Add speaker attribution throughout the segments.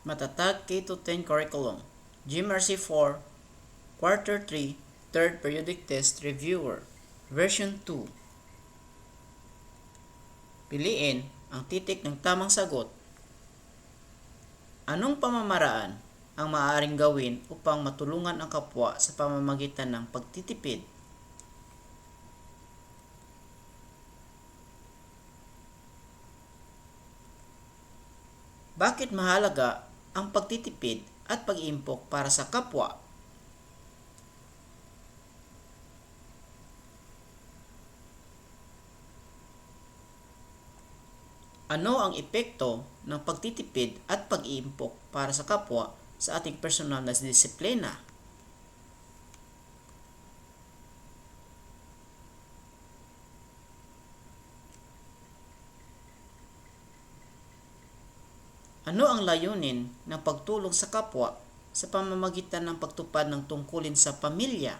Speaker 1: Matatag K-10 Curriculum, GMRC 4, Quarter 3, Third Periodic Test Reviewer, Version 2. Piliin ang titik ng tamang sagot. Anong pamamaraan ang maaaring gawin upang matulungan ang kapwa sa pamamagitan ng pagtitipid? Bakit mahalaga ang pagtitipid at pag-iimpok para sa kapwa? Ano ang epekto ng pagtitipid at pag-iimpok para sa kapwa sa ating personal na disiplina? Ano ang layunin ng pagtulong sa kapwa sa pamamagitan ng pagtupad ng tungkulin sa pamilya?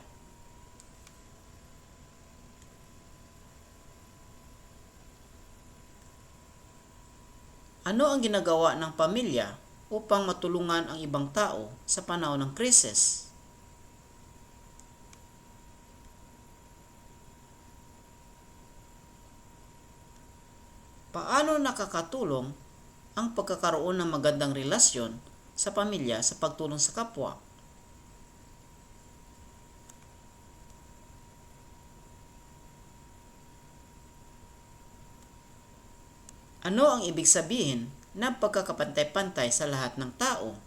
Speaker 1: Ano ang ginagawa ng pamilya upang matulungan ang ibang tao sa panahon ng krisis? Paano nakakatulong ang pagkakaroon ng magandang relasyon sa pamilya sa pagtulong sa kapwa? Ano ang ibig sabihin ng pagkakapantay-pantay sa lahat ng tao?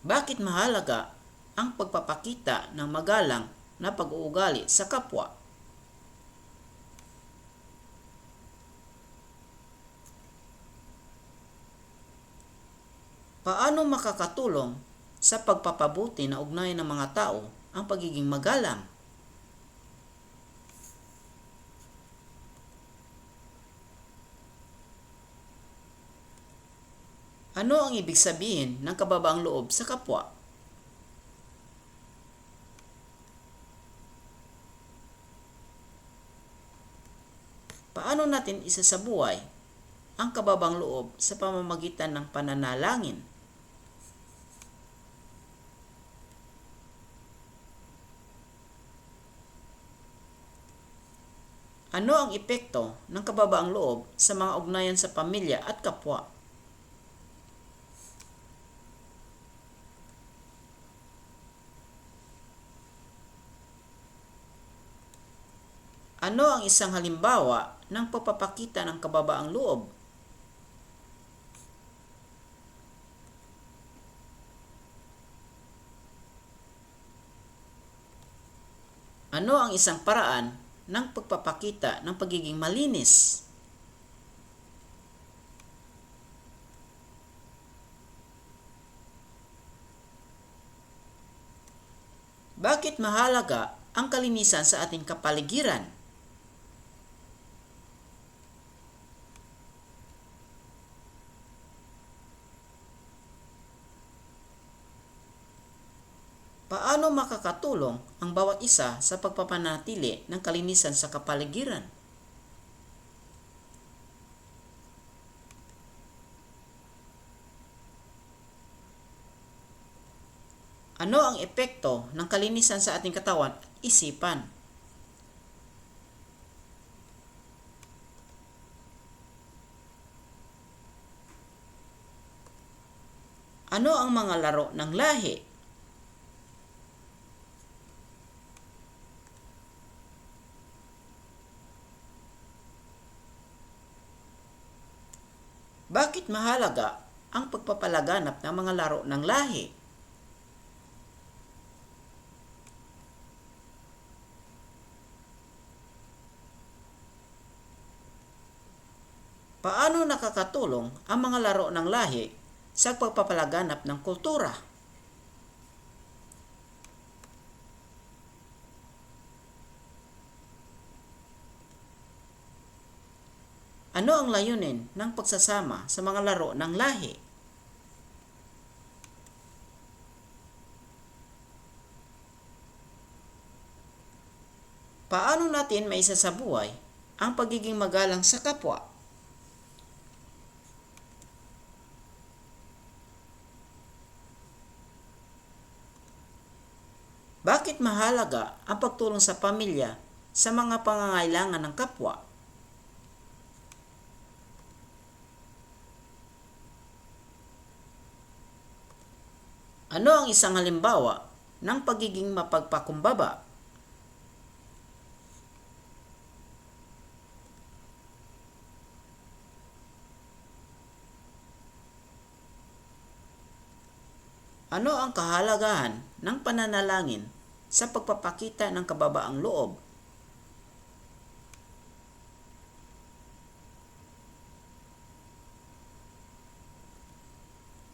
Speaker 1: Bakit mahalaga ang pagpapakita ng magalang na pag-uugali sa kapwa? Paano makakatulong sa pagpapabuti na ugnayan ng mga tao ang pagiging magalang? Ano ang ibig sabihin ng kababaang loob sa kapwa? Paano natin isasabuhay ang kababaang loob sa pamamagitan ng pananalangin? Ano ang epekto ng kababaang loob sa mga ugnayan sa pamilya at kapwa? Ano ang isang halimbawa ng pagpapakita ng kababaang loob? Ano ang isang paraan ng pagpapakita ng pagiging malinis? Bakit mahalaga ang kalinisan sa ating kapaligiran? Paano makakatulong ang bawat isa sa pagpapanatili ng kalinisan sa kapaligiran? Ano ang epekto ng kalinisan sa ating katawan at isipan? Ano ang mga laro ng lahi? Bakit mahalaga ang pagpapalaganap ng mga laro ng lahi? Paano nakakatulong ang mga laro ng lahi sa pagpapalaganap ng kultura? Ano ang layunin ng pagsasama sa mga laro ng lahi? Paano natin maisasabuhay ang pagiging magalang sa kapwa? Bakit mahalaga ang pagtulong sa pamilya sa mga pangangailangan ng kapwa? Ano ang isang halimbawa ng pagiging mapagpakumbaba? Ano ang kahalagahan ng pananalangin sa pagpapakita ng kababaang loob?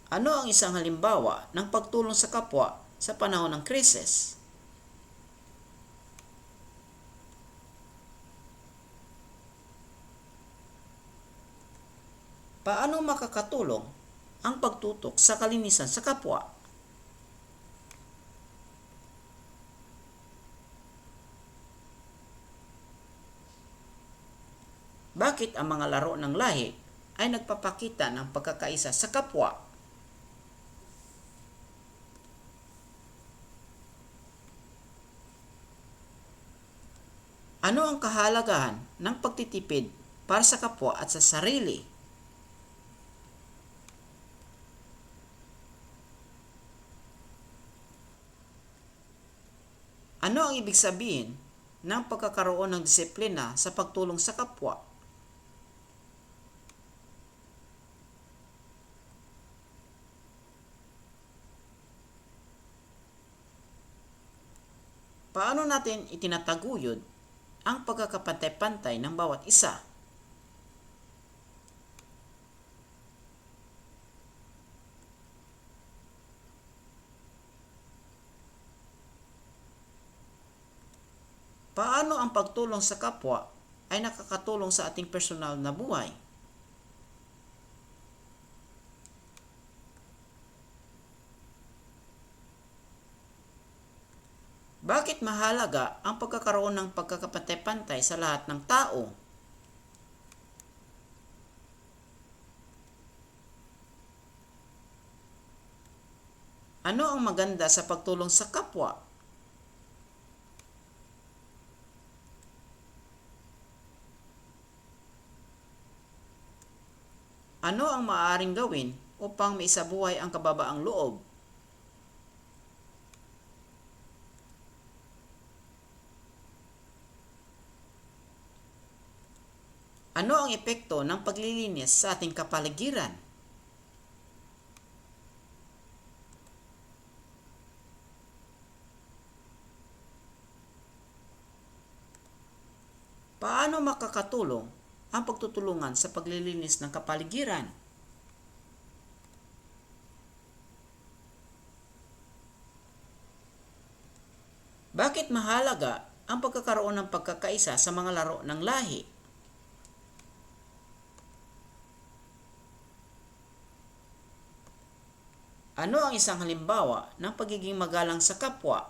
Speaker 1: Ano ang isang halimbawa ng pagtulong sa kapwa sa panahon ng krisis? Paano makakatulong ang pagtutok sa kalinisan sa kapwa? Bakit ang mga laro ng lahi ay nagpapakita ng pagkakaisa sa kapwa? Ano ang kahalagahan ng pagtitipid para sa kapwa at sa sarili? Ano ang ibig sabihin ng pagkakaroon ng disiplina sa pagtulong sa kapwa? Paano natin itinataguyod ang pagkakapantay-pantay ng bawat isa? Paano ang pagtulong sa kapwa ay nakakatulong sa ating personal na buhay? Bakit mahalaga ang pagkakaroon ng pagkakapantay-pantay sa lahat ng tao? Ano ang maganda sa pagtulong sa kapwa? Ano ang maaaring gawin upang maisabuhay ang kababaang loob? Ano ang epekto ng paglilinis sa ating kapaligiran? Paano makakatulong ang pagtutulungan sa paglilinis ng kapaligiran? Bakit mahalaga ang pagkakaroon ng pagkakaisa sa mga laro ng lahi? Ano ang isang halimbawa ng pagiging magalang sa kapwa?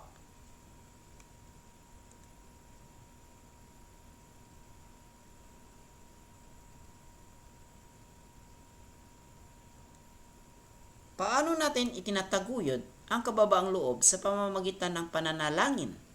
Speaker 1: Paano natin itinataguyod ang kababaang loob sa pamamagitan ng pananalangin?